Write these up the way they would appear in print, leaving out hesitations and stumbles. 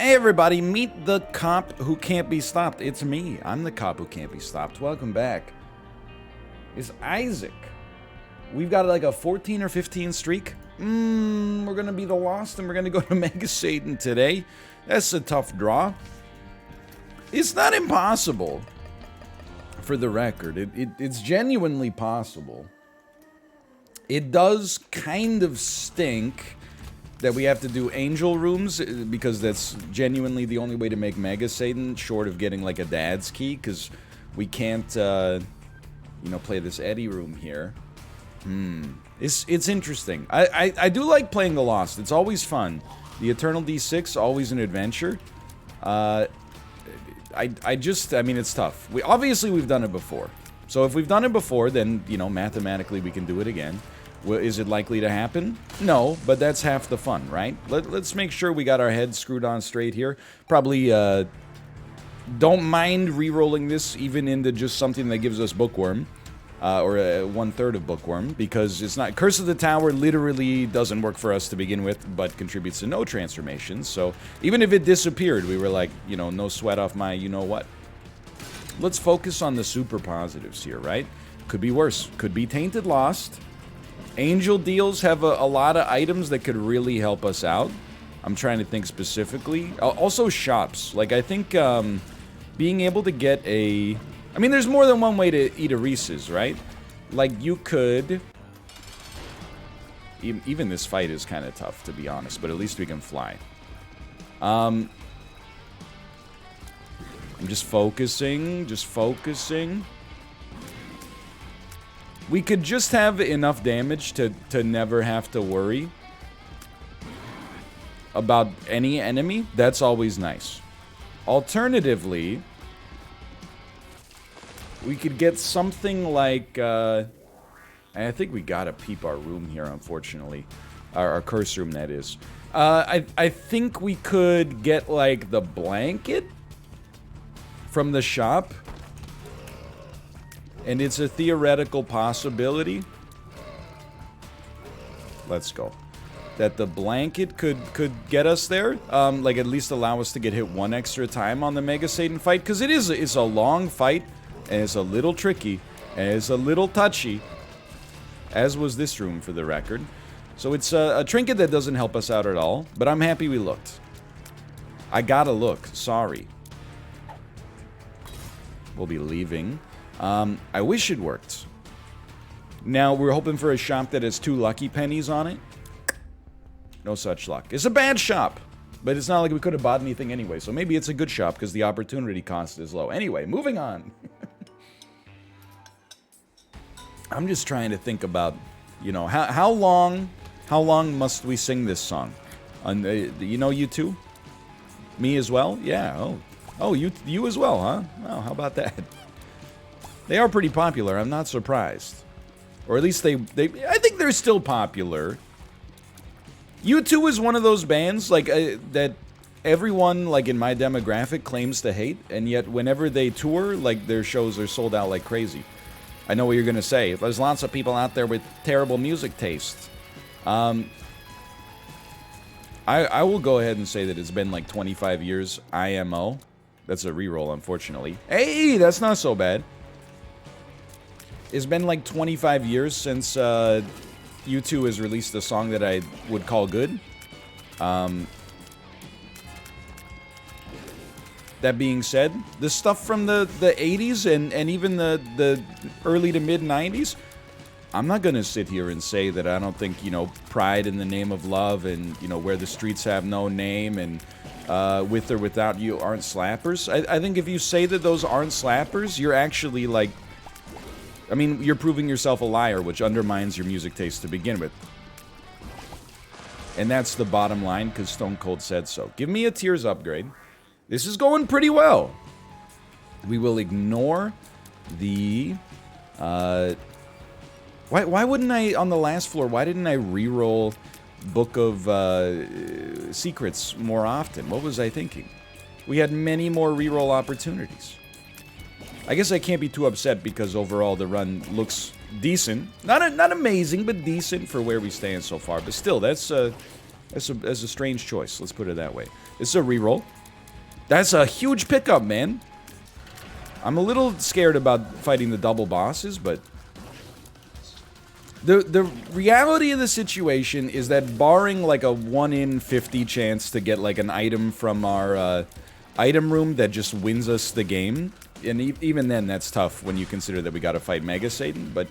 Hey everybody, meet the cop who can't be stopped. It's me. I'm the cop who can't be stopped. Welcome back. It's Isaac. We've got like a 14 or 15 streak. We're gonna be the Lost and we're gonna go to Mega Satan today. That's a tough draw. It's not impossible. For the record, it's genuinely possible. It does kind of stink that we have to do angel rooms, because that's genuinely the only way to make Mega Satan, short of getting like a dad's key, because we can't, you know, play this Eddie room here. It's interesting. I do like playing the Lost. It's always fun. The Eternal D6, always an adventure. I mean, it's tough. Obviously, we've done it before. So if we've done it before, then, you know, mathematically we can do it again. Is it likely to happen? No, but that's half the fun, right? Let's make sure we got our heads screwed on straight here. Probably, don't mind re-rolling this even into just something that gives us Bookworm. Or 1/3 of Bookworm, because it's not... Curse of the Tower literally doesn't work for us to begin with, but contributes to no transformations, so even if it disappeared, we were like, you know, no sweat off my you-know-what. Let's focus on the super positives here, right? Could be worse. Could be Tainted Lost. Angel deals have a lot of items that could really help us out. I'm trying to think specifically. Also shops. Like, I think being able to get a... I mean, there's more than one way to eat a Reese's, right? Like, you could... Even this fight is kind of tough, to be honest, but at least we can fly. I'm just focusing, We could just have enough damage to never have to worry about any enemy. That's always nice. Alternatively... we could get something like, I think we gotta peep our room here, unfortunately. Our curse room, that is. I think we could get, like, the blanket from the shop. And it's a theoretical possibility. Let's go. That the blanket could get us there. Like, at least allow us to get hit one extra time on the Mega Satan fight. Because it's a long fight. And it's a little tricky, and it's a little touchy, as was this room, for the record. So it's a trinket that doesn't help us out at all, but I'm happy we looked. I gotta look, sorry. We'll be leaving. I wish it worked. Now, we're hoping for a shop that has 2 lucky pennies on it. No such luck. It's a bad shop, but it's not like we could have bought anything anyway, so maybe it's a good shop because the opportunity cost is low. Anyway, moving on. I'm just trying to think about, you know, how long must we sing this song? You know, you two? Me as well? Yeah. Oh, you as well, huh? Oh, how about that? They are pretty popular. I'm not surprised, or at least they I think they're still popular. U2 is one of those bands like that everyone like in my demographic claims to hate, and yet whenever they tour, like their shows are sold out like crazy. I know what you're gonna say. There's lots of people out there with terrible music taste. I will go ahead and say that it's been like 25 years IMO. That's a reroll, unfortunately. Hey, that's not so bad. It's been like 25 years since U2 has released a song that I would call good. That being said, the stuff from the 80s and even the early to mid 90s, I'm not going to sit here and say that I don't think, you know, Pride in the Name of Love and, you know, Where the Streets Have No Name and With or Without You aren't slappers. I think if you say that those aren't slappers, you're actually like, I mean, you're proving yourself a liar, which undermines your music taste to begin with. And that's the bottom line, because Stone Cold said so. Give me a Tears upgrade. This is going pretty well. We will ignore the... Why wouldn't I, on the last floor, why didn't I reroll Book of Secrets more often? What was I thinking? We had many more reroll opportunities. I guess I can't be too upset because overall the run looks decent. Not amazing, but decent for where we stand so far. But still, that's That's a strange choice. Let's put it that way. This is a reroll. That's a huge pickup, man. I'm a little scared about fighting the double bosses, but... The reality of the situation is that barring like a 1 in 50 chance to get like an item from our item room that just wins us the game, and even then that's tough when you consider that we gotta fight Mega Satan, but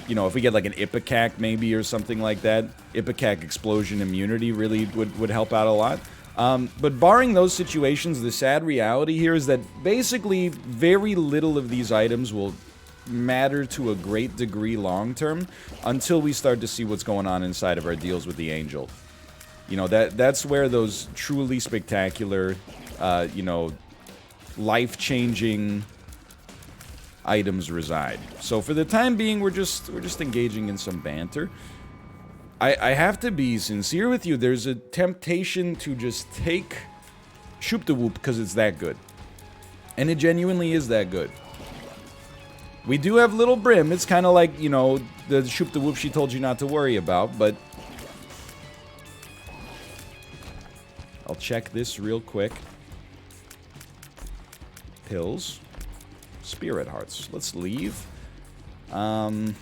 you know, if we get like an Ipecac maybe or something like that, Ipecac explosion immunity really would help out a lot. But barring those situations, the sad reality here is that basically very little of these items will matter to a great degree long term until we start to see what's going on inside of our deals with the angel. You know, that's where those truly spectacular, you know, life-changing items reside. So for the time being, we're just engaging in some banter. I have to be sincere with you. There's a temptation to just take Shoop the Whoop because it's that good, and it genuinely is that good. We do have Little Brim. It's kind of like, you know, the Shoop the Whoop she told you not to worry about, but... I'll check this real quick. Pills. Spirit Hearts. Let's leave. I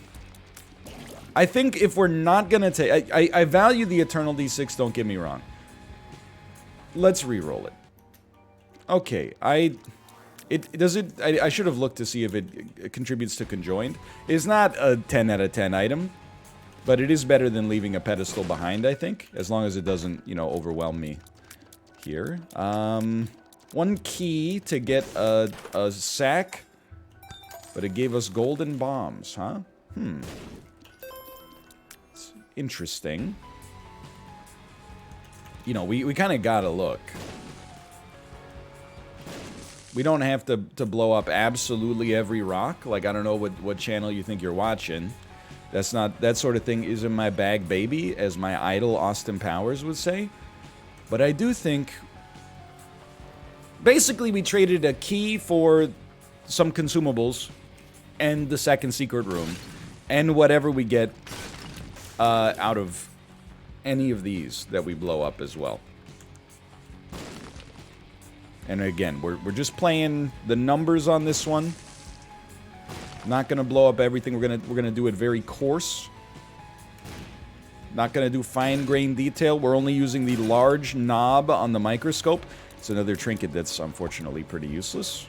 think if we're not gonna take... I value the Eternal D6, don't get me wrong. Let's re-roll it. Okay, I should have looked to see if it contributes to Conjoined. It's not a 10 out of 10 item, but it is better than leaving a pedestal behind, I think, as long as it doesn't, you know, overwhelm me here. 1 key to get a sack, but it gave us golden bombs, huh? It's interesting. You know, we kind of gotta look. We don't have to blow up absolutely every rock. Like, I don't know what channel you think you're watching. That's not... That sort of thing isn't my bag, baby, as my idol Austin Powers would say. But I do think... Basically, we traded a key for some consumables and the second secret room. And whatever we get out of any of these that we blow up as well. And again, we're just playing the numbers on this one. Not gonna blow up everything. We're gonna do it very coarse. Not gonna do fine-grained detail. We're only using the large knob on the microscope. It's another trinket that's unfortunately pretty useless.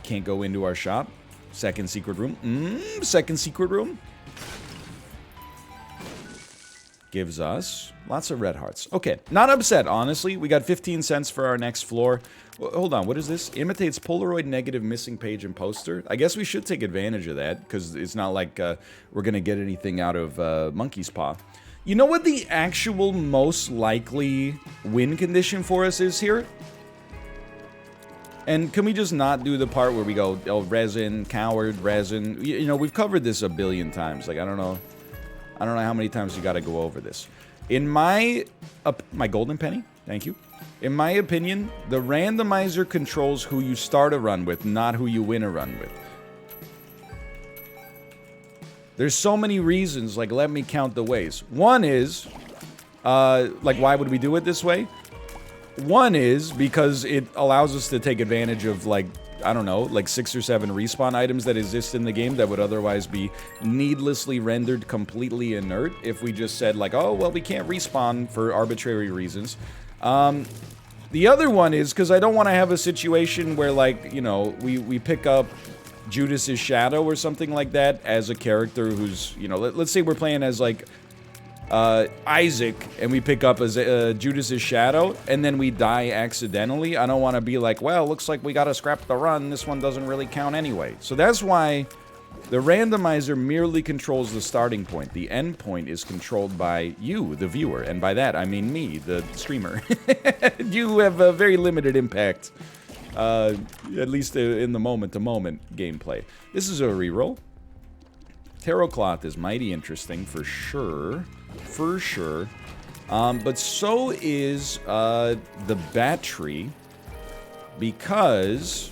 Can't go into our shop. Second secret room. Second secret room. Gives us lots of red hearts. Okay, not upset, honestly. We got 15 cents for our next floor. Hold on, what is this? Imitates Polaroid negative missing page and poster. I guess we should take advantage of that, because it's not like we're going to get anything out of Monkey's Paw. You know what the actual most likely win condition for us is here? And can we just not do the part where we go, oh, resin, coward, resin? You know, we've covered this a billion times. Like, I don't know how many times you got to go over this. In my golden penny, thank you. In my opinion, the randomizer controls who you start a run with, not who you win a run with. There's so many reasons, like, let me count the ways. One is, like, why would we do it this way? One is because it allows us to take advantage of, like, I don't know, like 6 or 7 respawn items that exist in the game that would otherwise be needlessly rendered completely inert if we just said, like, oh, well, we can't respawn for arbitrary reasons. The other one is because I don't want to have a situation where, like, you know, we pick up Judas's Shadow or something like that as a character who's, you know, let's say we're playing as, like, Isaac, and we pick up as Judas's Shadow, and then we die accidentally. I don't want to be like, well, looks like we gotta scrap the run. This one doesn't really count anyway. So that's why the randomizer merely controls the starting point. The end point is controlled by you, the viewer, and by that I mean me, the streamer. You have a very limited impact, at least in the moment-to-moment gameplay. This is a reroll. Tarot Cloth is mighty interesting, for sure. For sure. But so is the battery, because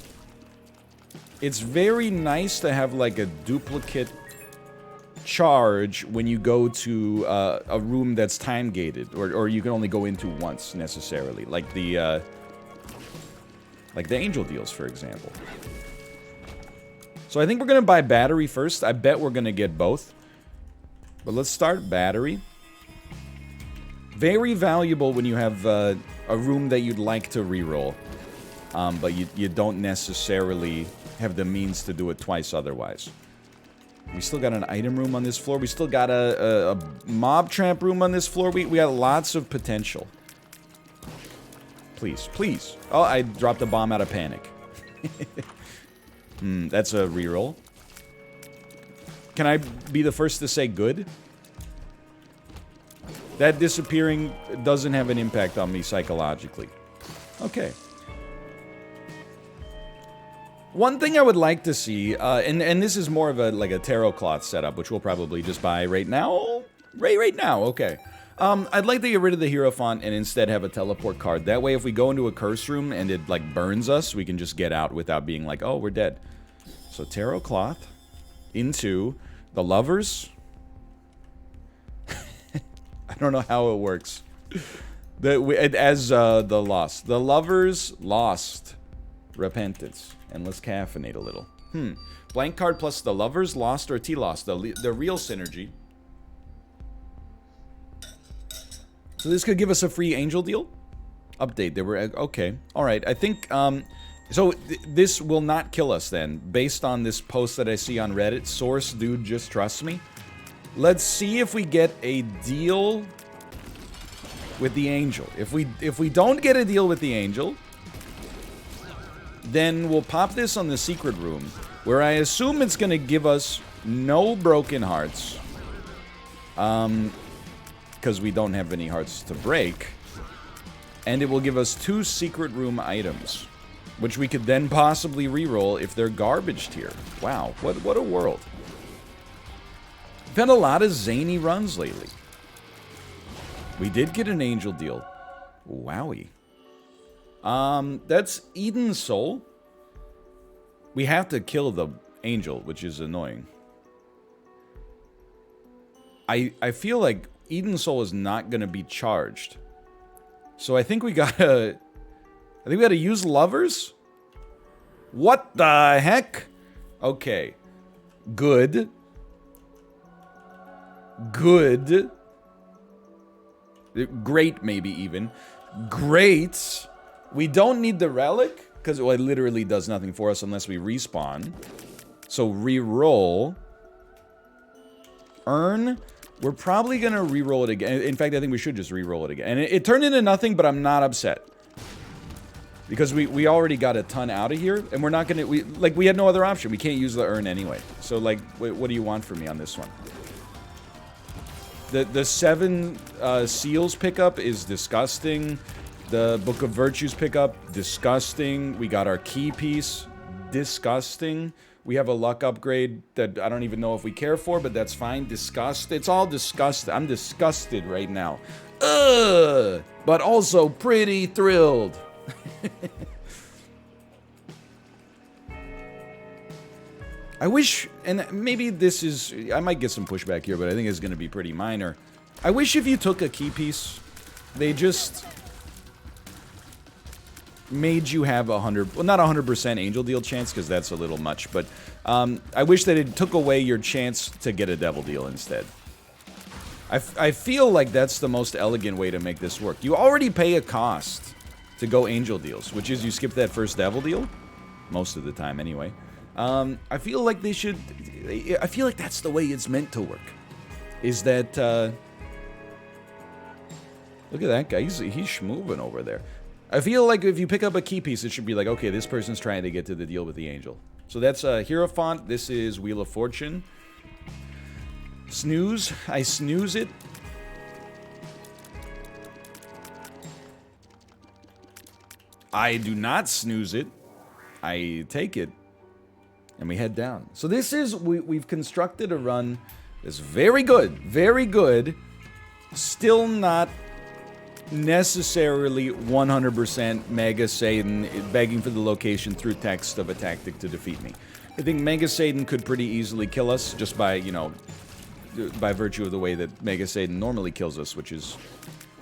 it's very nice to have, like, a duplicate charge when you go to a room that's time gated, or you can only go into once necessarily, like the angel deals, for example. So I think we're gonna buy battery first. I bet we're gonna get both, but let's start battery. Very valuable when you have a room that you'd like to reroll, but you don't necessarily have the means to do it twice otherwise. We still got an item room on this floor. We still got a mob trap room on this floor. We got lots of potential. Please, please. Oh, I dropped a bomb out of panic. That's a reroll. Can I be the first to say good? That disappearing doesn't have an impact on me psychologically. Okay. One thing I would like to see, and this is more of a tarot cloth setup, which we'll probably just buy right now. Right now, okay. I'd like to get rid of the hero font and instead have a teleport card. That way, if we go into a curse room and it, like, burns us, we can just get out without being like, oh, we're dead. So, tarot cloth into the lovers. I don't know how it works. The lost. The lovers lost repentance. And let's caffeinate a little. Blank card plus the lovers lost or T-lost. The real synergy. So this could give us a free angel deal? Update. They were... Okay. Alright. I think... So this will not kill us then. Based on this post that I see on Reddit. Source, dude, just trust me. Let's see if we get a deal with the angel. If we don't get a deal with the angel, then we'll pop this on the secret room, where I assume it's going to give us no broken hearts. Because we don't have any hearts to break. And it will give us 2 secret room items, which we could then possibly reroll if they're garbage tier. Wow, what a world. We've had a lot of zany runs lately. We did get an angel deal. Wowie. That's Eden Soul. We have to kill the angel, which is annoying. I feel like Eden Soul is not gonna be charged. So I think we gotta... I think we gotta use lovers? What the heck? Okay. Good. Good. Great, maybe even. Great. We don't need the relic, because it literally does nothing for us unless we respawn. So re-roll. Earn. We're probably going to re-roll it again. In fact, I think we should just re-roll it again. And it turned into nothing, but I'm not upset. Because we already got a ton out of here, and we're not going to... We had no other option. We can't use the earn anyway. So, like, what do you want from me on this one? The 7 seals pickup is disgusting. The Book of Virtues pickup, disgusting. We got our key piece, disgusting. We have a luck upgrade that I don't even know if we care for, but that's fine. Disgust. It's all disgusted. I'm disgusted right now. Ugh! But also pretty thrilled. I wish, and maybe this is, I might get some pushback here, but I think it's going to be pretty minor. I wish if you took a key piece, they just made you have 100, well, not 100% angel deal chance, because that's a little much, but I wish that it took away your chance to get a devil deal instead. I feel like that's the most elegant way to make this work. You already pay a cost to go angel deals, which is you skip that first devil deal, most of the time anyway. I feel like they should... I feel like that's the way it's meant to work. Is that... look at that guy. He's schmoovin' over there. I feel like if you pick up a key piece, it should be like, okay, this person's trying to get to the deal with the angel. So that's Hierophant. This is Wheel of Fortune. Snooze. I snooze it. I do not snooze it. I take it. And we head down. So this is, we've constructed a run that's very good. Very good. Still not necessarily 100% Mega Satan begging for the location through text of a tactic to defeat me. I think Mega Satan could pretty easily kill us just by, you know, by virtue of the way that Mega Satan normally kills us, which is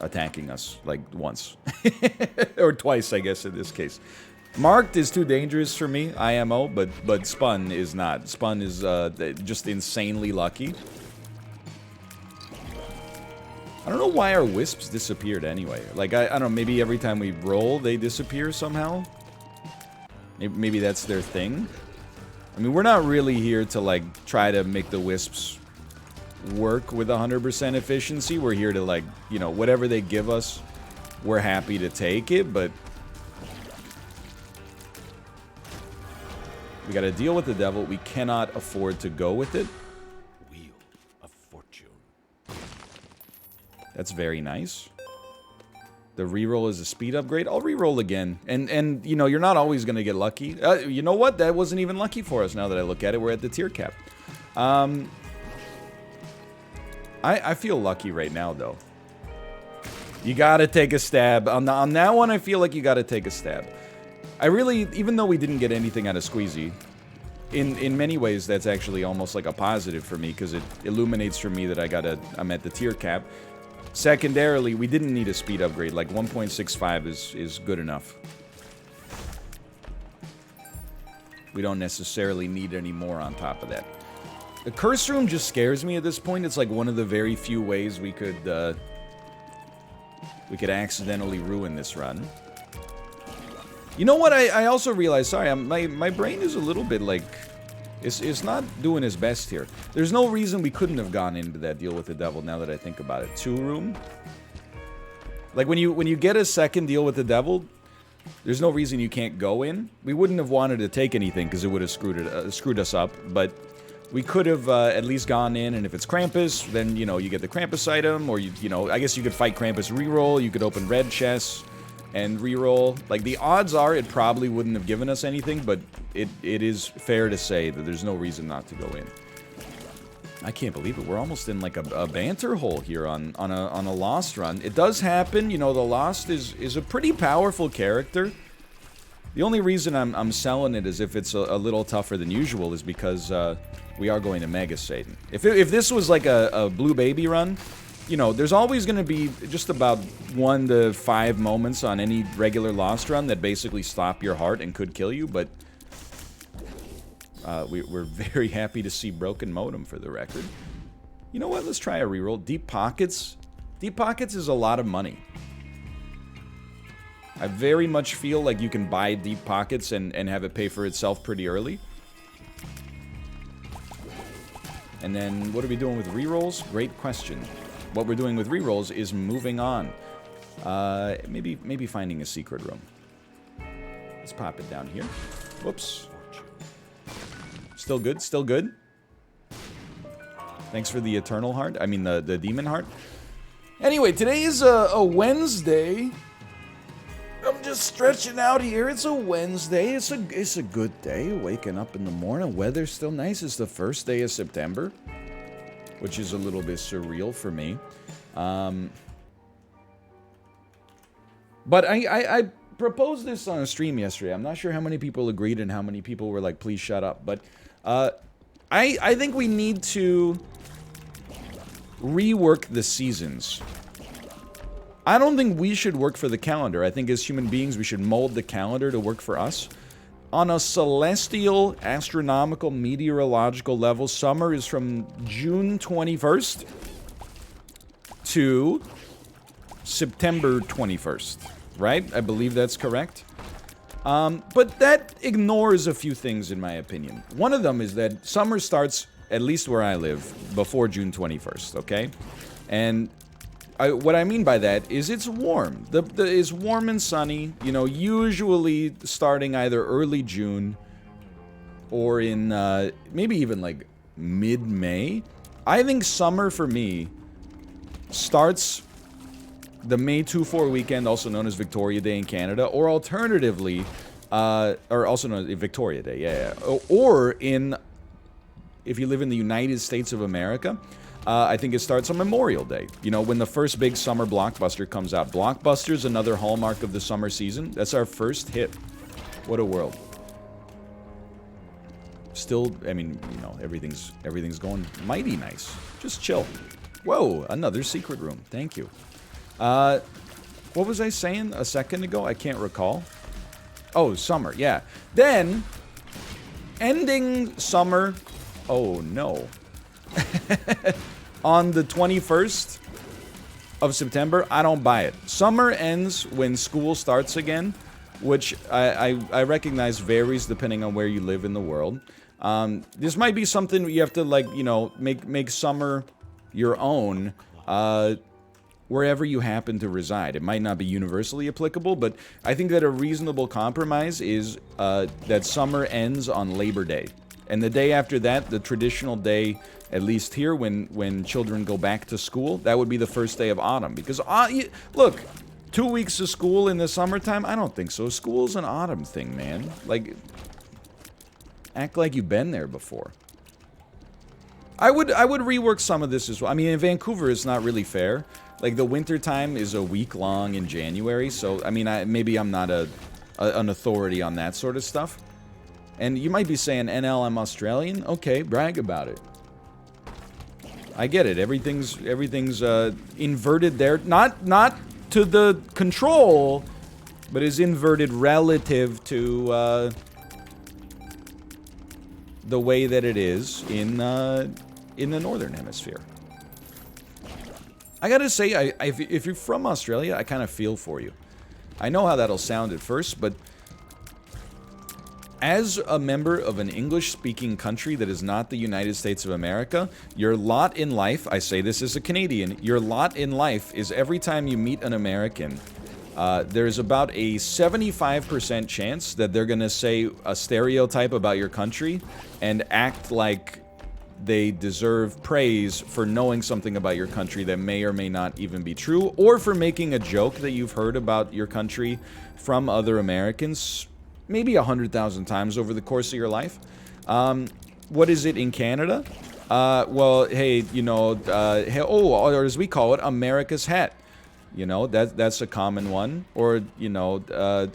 attacking us, like, once. Or twice, I guess, in this case. Marked is too dangerous for me, IMO, but Spun is not. Spun is just insanely lucky. I don't know why our wisps disappeared anyway. Like, I don't know, maybe every time we roll, they disappear somehow? Maybe that's their thing? I mean, we're not really here to, like, try to make the wisps work with 100% efficiency. We're here to, like, you know, whatever they give us, we're happy to take it, but... we gotta deal with the devil. We cannot afford to go with it. Wheel of Fortune. That's very nice. The reroll is a speed upgrade. I'll reroll again. And you know, you're not always gonna get lucky. You know what? That wasn't even lucky for us now that I look at it. We're at the tier cap. I feel lucky right now, though. You gotta take a stab. On that one, I feel like you gotta take a stab. I really, even though we didn't get anything out of Squeezy, in many ways that's actually almost like a positive for me, because it illuminates for me that I'm at the tier cap. Secondarily, we didn't need a speed upgrade. Like 1.65 is good enough. We don't necessarily need any more on top of that. The curse room just scares me at this point. It's like one of the very few ways we could accidentally ruin this run. You know what? I also realized, sorry, my brain is a little bit like, it's not doing its best here. There's no reason we couldn't have gone into that deal with the devil now that I think about it. 2 room? Like when you get a second deal with the devil, there's no reason you can't go in. We wouldn't have wanted to take anything because it would have screwed us up, but we could have at least gone in, and if it's Krampus, then, you know, you get the Krampus item, or, you know, I guess you could fight Krampus reroll, you could open red chests and reroll. Like, the odds are it probably wouldn't have given us anything, but it is fair to say that there's no reason not to go in. I can't believe it. We're almost in, like, a banter hole here on a Lost run. It does happen. You know, the Lost is a pretty powerful character. The only reason I'm selling it as if it's a little tougher than usual is because we are going to Mega Satan. If this was like a Blue Baby run, you know, there's always going to be just about 1 to 5 moments on any regular Lost run that basically stop your heart and could kill you, but we're very happy to see Broken Modem for the record. You know what? Let's try a reroll. Deep Pockets. Deep Pockets is a lot of money. I very much feel like you can buy Deep Pockets and have it pay for itself pretty early. And then, what are we doing with rerolls? Great question. What we're doing with rerolls is moving on. Maybe finding a secret room. Let's pop it down here. Whoops. Still good, still good. Thanks for the Eternal Heart. I mean, the Demon Heart. Anyway, today is a Wednesday. I'm just stretching out here. It's a Wednesday. It's a good day. Waking up in the morning. Weather's still nice. It's the first day of September, which is a little bit surreal for me. But I proposed this on a stream yesterday. I'm not sure how many people agreed and how many people were like, please shut up. But I think we need to rework the seasons. I don't think we should work for the calendar. I think as human beings, we should mold the calendar to work for us. On a celestial, astronomical, meteorological level, summer is from June 21st to September 21st, right? I believe that's correct. But that ignores a few things, in my opinion. One of them is that summer starts, at least where I live, before June 21st, okay? And what I mean by that is it's warm. It's warm and sunny, you know, usually starting either early June or in maybe even like mid-May. I think summer for me starts the May 2-4 weekend, also known as Victoria Day in Canada, or alternatively, or also known as Victoria Day, yeah. Or in, if you live in the United States of America, I think it starts on Memorial Day. You know, when the first big summer blockbuster comes out. Blockbuster's another hallmark of the summer season. That's our first hit. What a world. still, I mean, you know, everything's going mighty nice. Just chill. Whoa, another secret room. Thank you. What was I saying a second ago? I can't recall. Oh, summer, yeah. Then, ending summer, oh no. On the 21st of September, I don't buy it. Summer ends when school starts again, which I recognize varies depending on where you live in the world. This might be something you have to, like, you know, make summer your own, wherever you happen to reside. It might not be universally applicable, but I think that a reasonable compromise is that summer ends on Labor Day. And the day after that, the traditional day, at least here, when children go back to school, that would be the first day of autumn. Because, look, 2 weeks of school in the summertime? I don't think so. School's an autumn thing, man. Like, act like you've been there before. I would rework some of this as well. I mean, in Vancouver, it's not really fair. Like, the winter time is a week long in January, so, I mean, maybe I'm not an authority on that sort of stuff. And you might be saying, NL, I'm Australian? Okay, brag about it. I get it. Everything's inverted there. Not to the control, but is inverted relative to the way that it is in the Northern Hemisphere. I gotta say, if you're from Australia, I kind of feel for you. I know how that'll sound at first, but as a member of an English-speaking country that is not the United States of America, your lot in life, I say this as a Canadian, your lot in life is every time you meet an American, there's about a 75% chance that they're gonna say a stereotype about your country and act like they deserve praise for knowing something about your country that may or may not even be true, or for making a joke that you've heard about your country from other Americans, maybe 100,000 times over the course of your life. What is it in Canada? Well, hey, you know, or as we call it, America's hat. You know, that's a common one. Or, you know,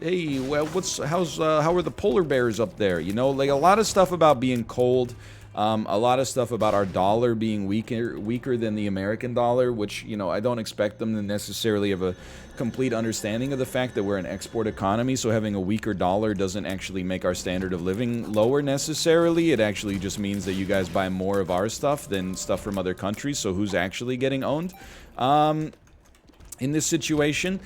hey, well, how are the polar bears up there? You know, like a lot of stuff about being cold. A lot of stuff about our dollar being weaker than the American dollar, which, you know, I don't expect them to necessarily have a complete understanding of the fact that we're an export economy, so having a weaker dollar doesn't actually make our standard of living lower necessarily. It actually just means that you guys buy more of our stuff than stuff from other countries, so who's actually getting owned? In this situation,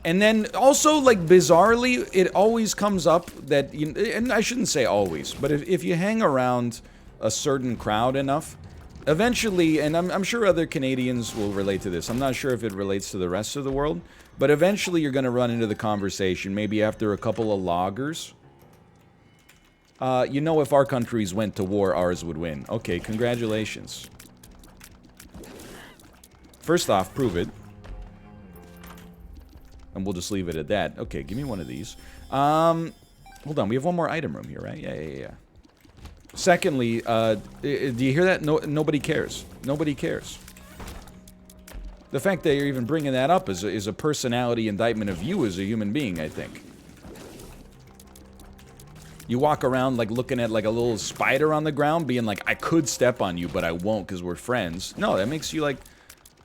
and then also, like, bizarrely, it always comes up that, and I shouldn't say always, but if you hang around a certain crowd enough, eventually, and I'm sure other Canadians will relate to this, I'm not sure if it relates to the rest of the world, but eventually you're going to run into the conversation, maybe after a couple of loggers. You know, if our countries went to war, ours would win. Okay, congratulations. First off, prove it. And we'll just leave it at that. Okay, give me one of these. Hold on, we have one more item room here, right? Yeah. Secondly, do you hear that? Nobody cares. Nobody cares. The fact that you're even bringing that up is a personality indictment of you as a human being, I think. You walk around, like, looking at, like, a little spider on the ground, being like, I could step on you, but I won't because we're friends. No, that makes you, like,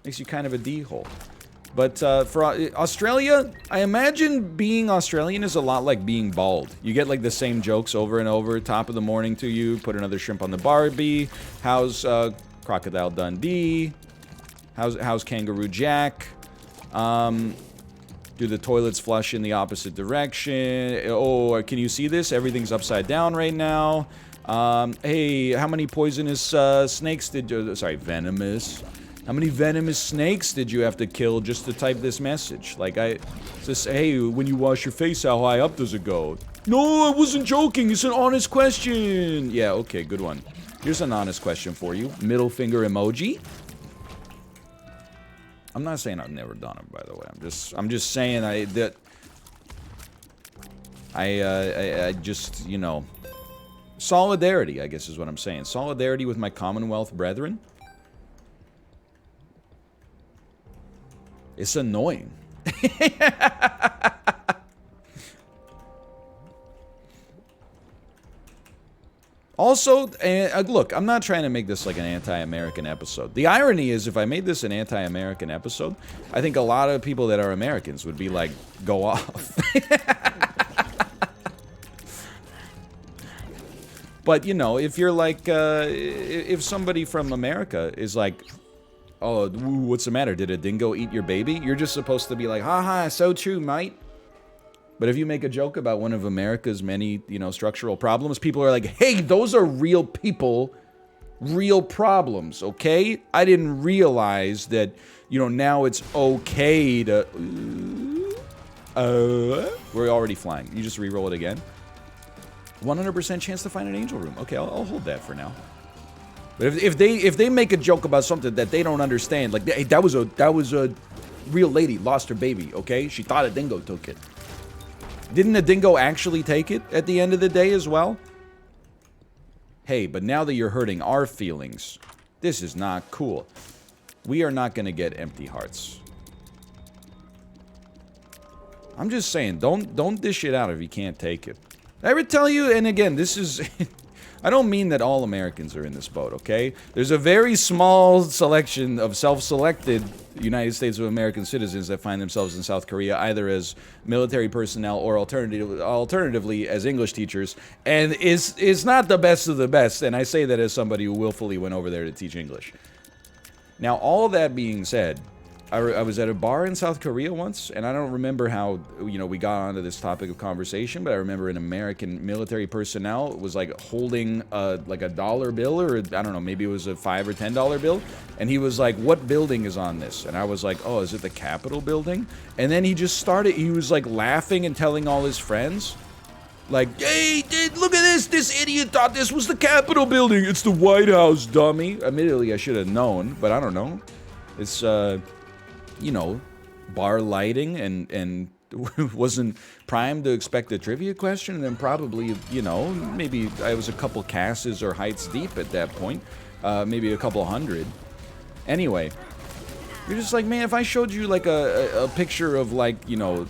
makes you kind of a D-hole. But for Australia, I imagine being Australian is a lot like being bald. You get, like, the same jokes over and over. Top of the morning to you. Put another shrimp on the Barbie. How's Crocodile Dundee? How's Kangaroo Jack? Do the toilets flush in the opposite direction? Oh, can you see this? Everything's upside down right now. Hey, how many poisonous snakes did you... Sorry, venomous. How many venomous snakes did you have to kill just to type this message? Like, just, hey, when you wash your face, how high up does it go? No, I wasn't joking. It's an honest question. Yeah, okay, good one. Here's an honest question for you. Middle finger emoji. I'm not saying I've never done it, by the way. I'm just saying I just, you know, solidarity, I guess is what I'm saying. Solidarity with my Commonwealth brethren. It's annoying. Also, look, I'm not trying to make this like an anti-American episode. The irony is, if I made this an anti-American episode, I think a lot of people that are Americans would be like, go off. But, you know, if you're like, if somebody from America is like, oh, what's the matter? Did a dingo eat your baby? You're just supposed to be like, haha, so true, mate. But if you make a joke about one of America's many, you know, structural problems, people are like, hey, those are real people, real problems, okay? I didn't realize that, you know, now it's okay to... We're already flying. You just re-roll it again. 100% chance to find an angel room. Okay, I'll hold that for now. But if they make a joke about something that they don't understand, like, hey, that was a real lady lost her baby, okay? She thought a dingo took it. Didn't a dingo actually take it at the end of the day as well? Hey, but now that you're hurting our feelings, this is not cool. We are not going to get empty hearts. I'm just saying, don't dish it out if you can't take it. I ever tell you, and again, this is... I don't mean that all Americans are in this boat, okay? There's a very small selection of self-selected United States of American citizens that find themselves in South Korea, either as military personnel or alternatively as English teachers, and is not the best of the best, and I say that as somebody who willfully went over there to teach English. Now, all that being said, I was at a bar in South Korea once, and I don't remember how, you know, we got onto this topic of conversation, but I remember an American military personnel was, like, holding, like a dollar bill, or, I don't know, maybe it was a $5 or $10 bill, and he was like, what building is on this? And I was like, oh, is it the Capitol building? And then he just started, he was, like, laughing and telling all his friends, like, hey, dude, look at this, this idiot thought this was the Capitol building, it's the White House, dummy. Admittedly, I should have known, but I don't know. It's, you know, bar lighting and wasn't primed to expect a trivia question, and then probably, you know, maybe I was a couple casses or heights deep at that point, maybe a couple hundred. Anyway, you're just like, man, if I showed you like a picture of, like, you know,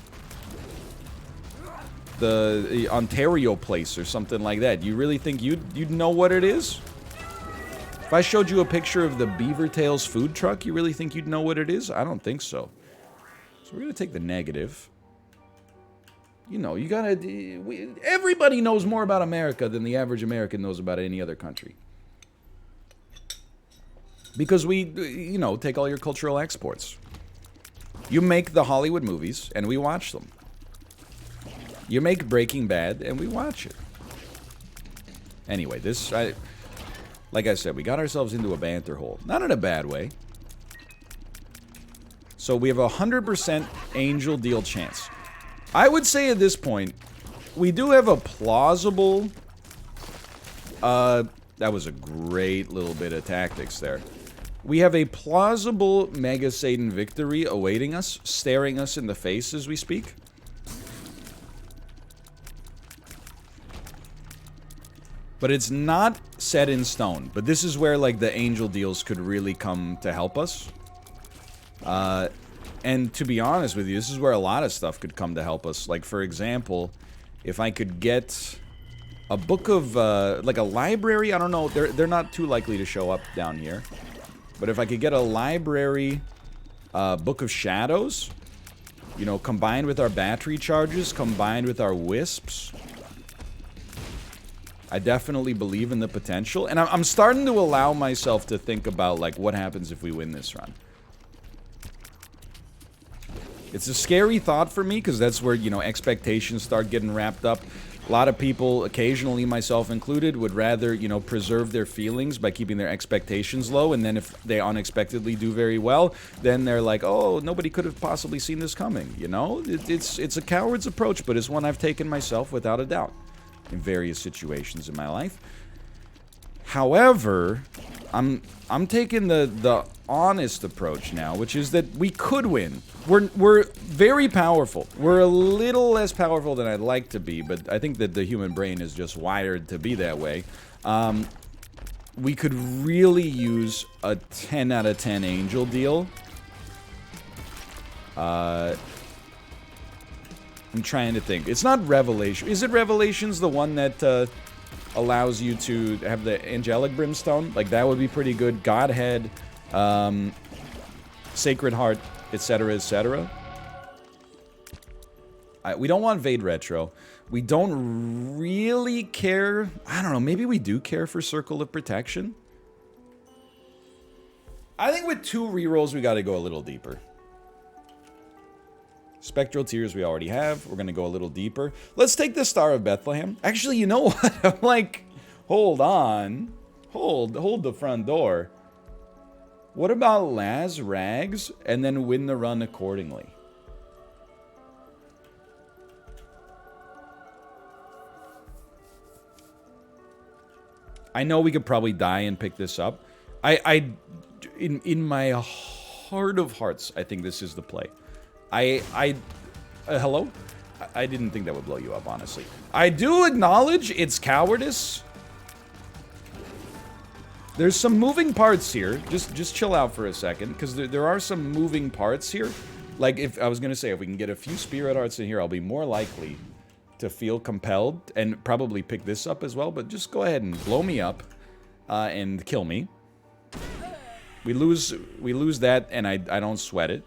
the Ontario place or something like that, you really think you'd know what it is? If I showed you a picture of the Beaver Tails food truck, you really think you'd know what it is? I don't think so. So we're going to take the negative. You know, you got to... Everybody knows more about America than the average American knows about any other country. Because we, you know, take all your cultural exports. You make the Hollywood movies, and we watch them. You make Breaking Bad, and we watch it. Anyway, this... Like I said, we got ourselves into a banter hole. Not in a bad way. So we have a 100% angel deal chance. I would say at this point, we do have a plausible... that was a great little bit of tactics there. We have a plausible Mega Satan victory awaiting us, staring us in the face as we speak. But it's not set in stone. But this is where, like, the angel deals could really come to help us. And to be honest with you, this is where a lot of stuff could come to help us. Like, for example, if I could get a book of, like a library, I don't know, they're not too likely to show up down here. But if I could get a library, book of shadows, you know, combined with our battery charges, combined with our wisps... I definitely believe in the potential, and I'm starting to allow myself to think about, like, what happens if we win this run. It's a scary thought for me, because that's where, you know, expectations start getting wrapped up. A lot of people, occasionally myself included, would rather, you know, preserve their feelings by keeping their expectations low, and then if they unexpectedly do very well, then they're like, oh, nobody could have possibly seen this coming, you know? It's a coward's approach, but it's one I've taken myself without a doubt. In various situations in my life. However, I'm taking the honest approach now, which is that we could win. We're very powerful. We're a little less powerful than I'd like to be, but I think that the human brain is just wired to be that way. We could really use a 10 out of 10 angel deal. I'm trying to think. It's not Revelation. Is it Revelations, the one that allows you to have the angelic brimstone. Like, that would be pretty good. Godhead, Sacred Heart, etc., etc. We don't want Vade Retro. We don't really care. I don't know. Maybe we do care for Circle of Protection. I think with 2 rerolls, we got to go a little deeper. Spectral Tears we already have. We're going to go a little deeper. Let's take the Star of Bethlehem. Actually, you know what? I'm like, hold on. Hold the front door. What about Laz Rags and then win the run accordingly? I know we could probably die and pick this up. In my heart of hearts, I think this is the play. Hello? I didn't think that would blow you up, honestly. I do acknowledge it's cowardice. There's some moving parts here. Just chill out for a second, because there are some moving parts here. Like, if I was going to say, if we can get a few Spirit Hearts in here, I'll be more likely to feel compelled and probably pick this up as well. But just go ahead and blow me up and kill me. We lose that, and I don't sweat it.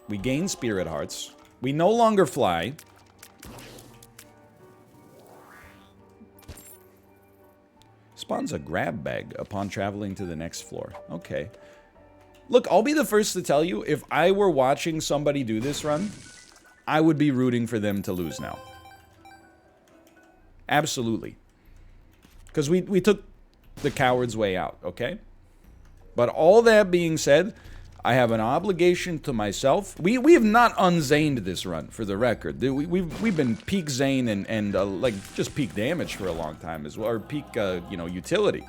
We gain Spirit Hearts. We no longer fly. Spawns a grab bag upon traveling to the next floor. Okay. Look, I'll be the first to tell you, if I were watching somebody do this run, I would be rooting for them to lose now. Absolutely. Because we took the coward's way out, okay? But all that being said, I have an obligation to myself. We have not unzaned this run, for the record. We've been peak Zane and like, just peak damage for a long time as well, or peak, you know, utility.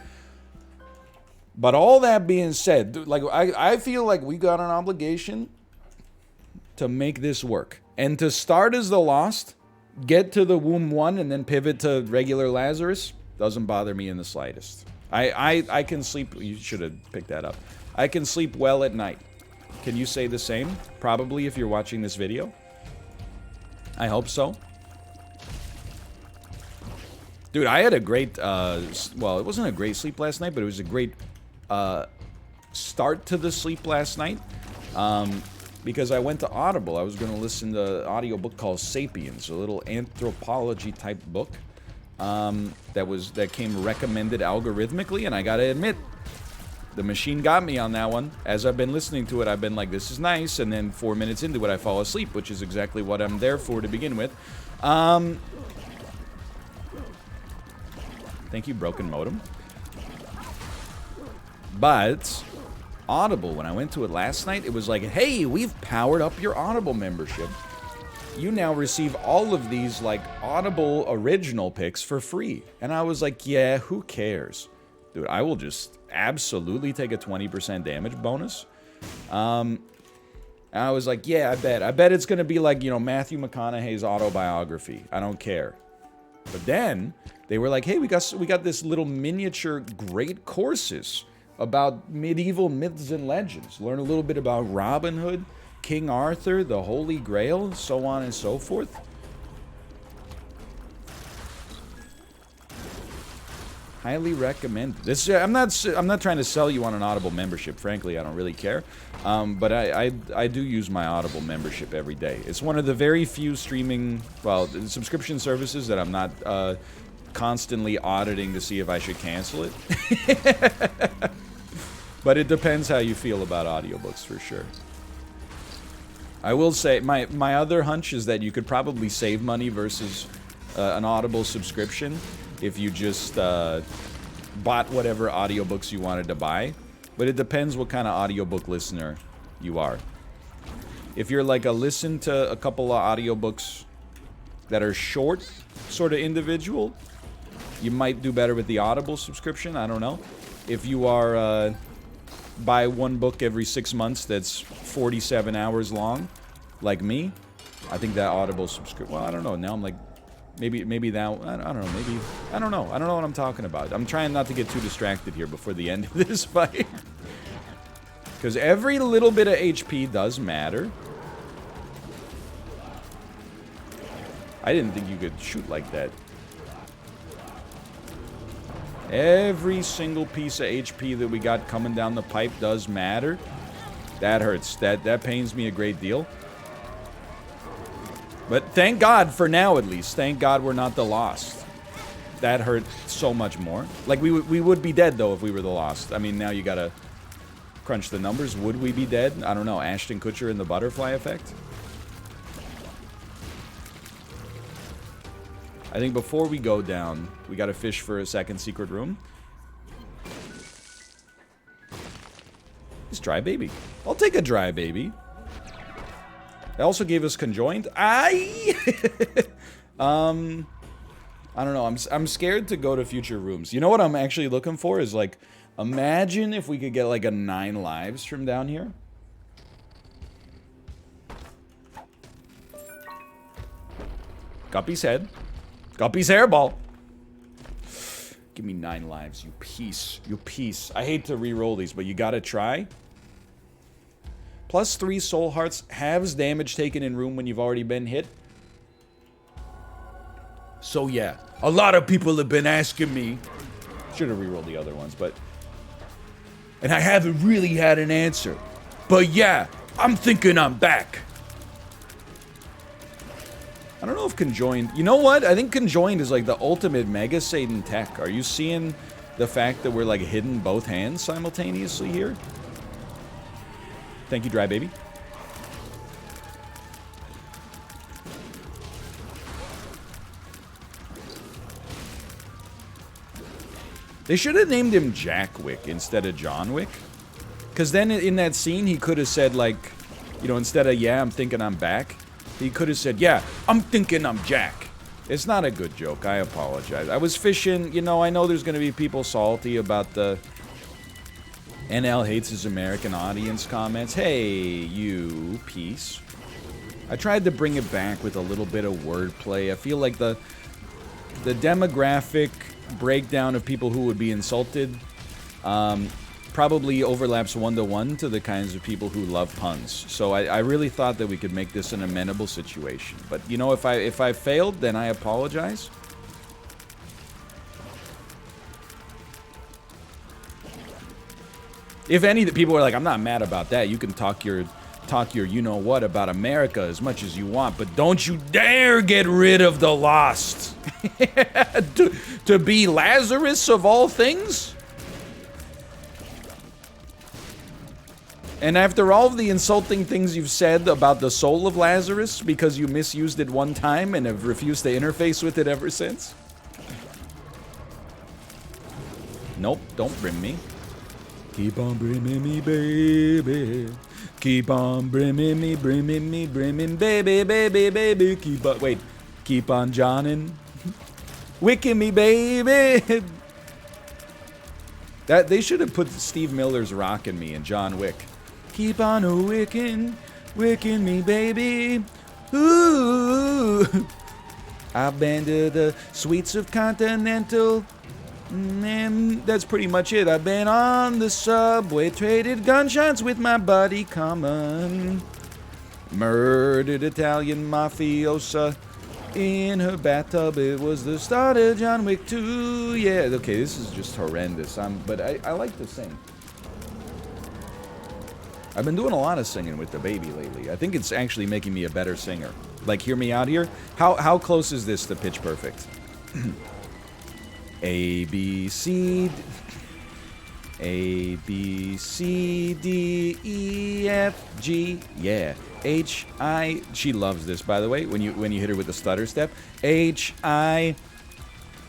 But all that being said, dude, like, I feel like we got an obligation to make this work. And to start as the Lost, get to the Womb 1, and then pivot to regular Lazarus, doesn't bother me in the slightest. I can sleep. You should have picked that up. I can sleep well at night. Can you say the same? Probably if you're watching this video. I hope so. Dude, I had a great, well, it wasn't a great sleep last night, but it was a great start to the sleep last night. Because I went to Audible. I was going to listen to an audiobook called Sapiens, a little anthropology-type book that came recommended algorithmically, and I gotta admit, the machine got me on that one. As I've been listening to it, I've been like, this is nice, and then 4 minutes into it, I fall asleep, which is exactly what I'm there for to begin with. Thank you, Broken Modem. But Audible, when I went to it last night, it was like, hey, we've powered up your Audible membership. You now receive all of these, like, Audible original picks for free. And I was like, yeah, who cares? Dude, I will just absolutely take a 20% damage bonus. And I was like, yeah, I bet it's going to be like, you know, Matthew McConaughey's autobiography. I don't care. But then they were like, hey, we got this little miniature great courses about medieval myths and legends. Learn a little bit about Robin Hood, King Arthur, the Holy Grail, so on and so forth. Highly recommend this. I'm not trying to sell you on an Audible membership. Frankly, I don't really care. But I do use my Audible membership every day. It's one of the very few streaming, well, subscription services that I'm not constantly auditing to see if I should cancel it. But it depends how you feel about audiobooks, for sure. I will say, my other hunch is that you could probably save money versus an Audible subscription if you just bought whatever audiobooks you wanted to buy. But it depends what kind of audiobook listener you are. If you're like a listen to a couple of audiobooks that are short sort of individual, you might do better with the Audible subscription. I don't know. If you are buy one book every 6 months that's 47 hours long, like me, I think that Audible subscription, well, I don't know. Now I'm like, maybe that, I don't know, maybe, I don't know what I'm talking about. I'm trying not to get too distracted here before the end of this fight. Because every little bit of HP does matter. I didn't think you could shoot like that. Every single piece of HP that we got coming down the pipe does matter. That hurts. That pains me a great deal. But thank God, for now at least, thank God we're not the Lost. That hurt so much more. Like, we would be dead, though, if we were the Lost. I mean, now you gotta crunch the numbers. Would we be dead? I don't know. Ashton Kutcher and the butterfly effect? I think before we go down, we gotta fish for a second secret room. It's dry baby. I'll take a dry baby. They also gave us conjoined. I don't know. I'm scared to go to future rooms. You know what I'm actually looking for is, like, imagine if we could get like a 9 lives from down here. Guppy's head. Guppy's hairball. Give me 9 lives, you piece. You piece. I hate to re-roll these, but you gotta try. Plus 3 soul hearts. Halves damage taken in room when you've already been hit. So yeah, a lot of people have been asking me. Should have re-rolled the other ones, but... And I haven't really had an answer. But yeah, I'm thinking I'm back. I don't know if conjoined... You know what? I think conjoined is like the ultimate Mega Satan tech. Are you seeing the fact that we're like hitting both hands simultaneously here? Thank you, Dry Baby. They should have named him Jack Wick instead of John Wick. Because then in that scene, he could have said, like, you know, instead of, yeah, I'm thinking I'm back, he could have said, yeah, I'm thinking I'm Jack. It's not a good joke. I apologize. I was fishing. You know, I know there's going to be people salty about the NL hates his American audience comments. Hey, you piece. I tried to bring it back with a little bit of wordplay. I feel like the demographic breakdown of people who would be insulted probably overlaps 1-to-1 to the kinds of people who love puns. So I really thought that we could make this an amenable situation. But, you know, if I failed, then I apologize. If any, people are like, I'm not mad about that. You can talk your you-know-what about America as much as you want, but don't you dare get rid of the Lost. to be Lazarus of all things? And after all of the insulting things you've said about the soul of Lazarus because you misused it one time and have refused to interface with it ever since? Nope, don't brim me. Keep on brimming me, baby. Keep on brimming me, baby, baby, baby. Keep on Johnin'. Wicking me, baby. That they should have put Steve Miller's "Rockin' Me" and John Wick. Keep on wicking me, baby. Ooh. I've been to the sweets of Continental. And that's pretty much it. I've been on the subway, traded gunshots with my buddy Common. Murdered Italian mafiosa in her bathtub. It was the start of John Wick 2. Yeah, okay, this is just horrendous. But I like to sing. I've been doing a lot of singing with the baby lately. I think it's actually making me a better singer. Like, hear me out here. How close is this to pitch perfect? A, B, C, D, E, F, G, yeah. H, I, she loves this, by the way, when you hit her with the stutter step. H, I,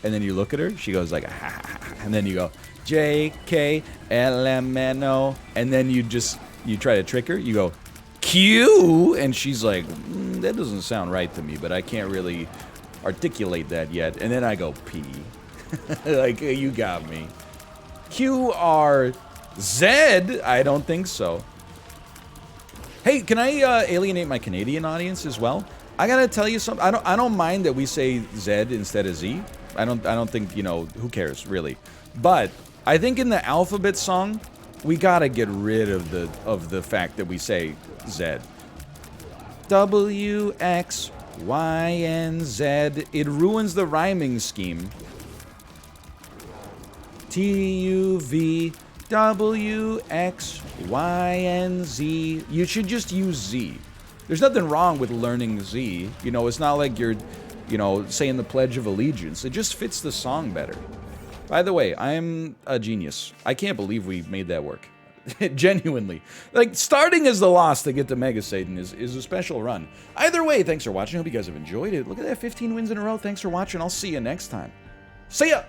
and then you look at her, she goes like, ha, ha, ha, and then you go, J, K, L, M, N, O, and then you try to trick her, you go, Q, and she's like, that doesn't sound right to me, but I can't really articulate that yet, and then I go, P. Like, you got me. Q, R, Z? I don't think so. Hey, can I alienate my Canadian audience as well? I gotta tell you something. I don't mind that we say Z instead of Z. I don't think, you know, who cares really. But I think in the alphabet song, we gotta get rid of the fact that we say Z. W, X, Y, and Z. It ruins the rhyming scheme. T, U, V, W, X, Y, and Z. You should just use Z. There's nothing wrong with learning Z. You know, it's not like you're, you know, saying the Pledge of Allegiance. It just fits the song better. By the way, I'm a genius. I can't believe we made that work. Genuinely. Like, starting as the loss to get to Mega Satan is a special run. Either way, thanks for watching. I hope you guys have enjoyed it. Look at that, 15 wins in a row. Thanks for watching. I'll see you next time. See ya!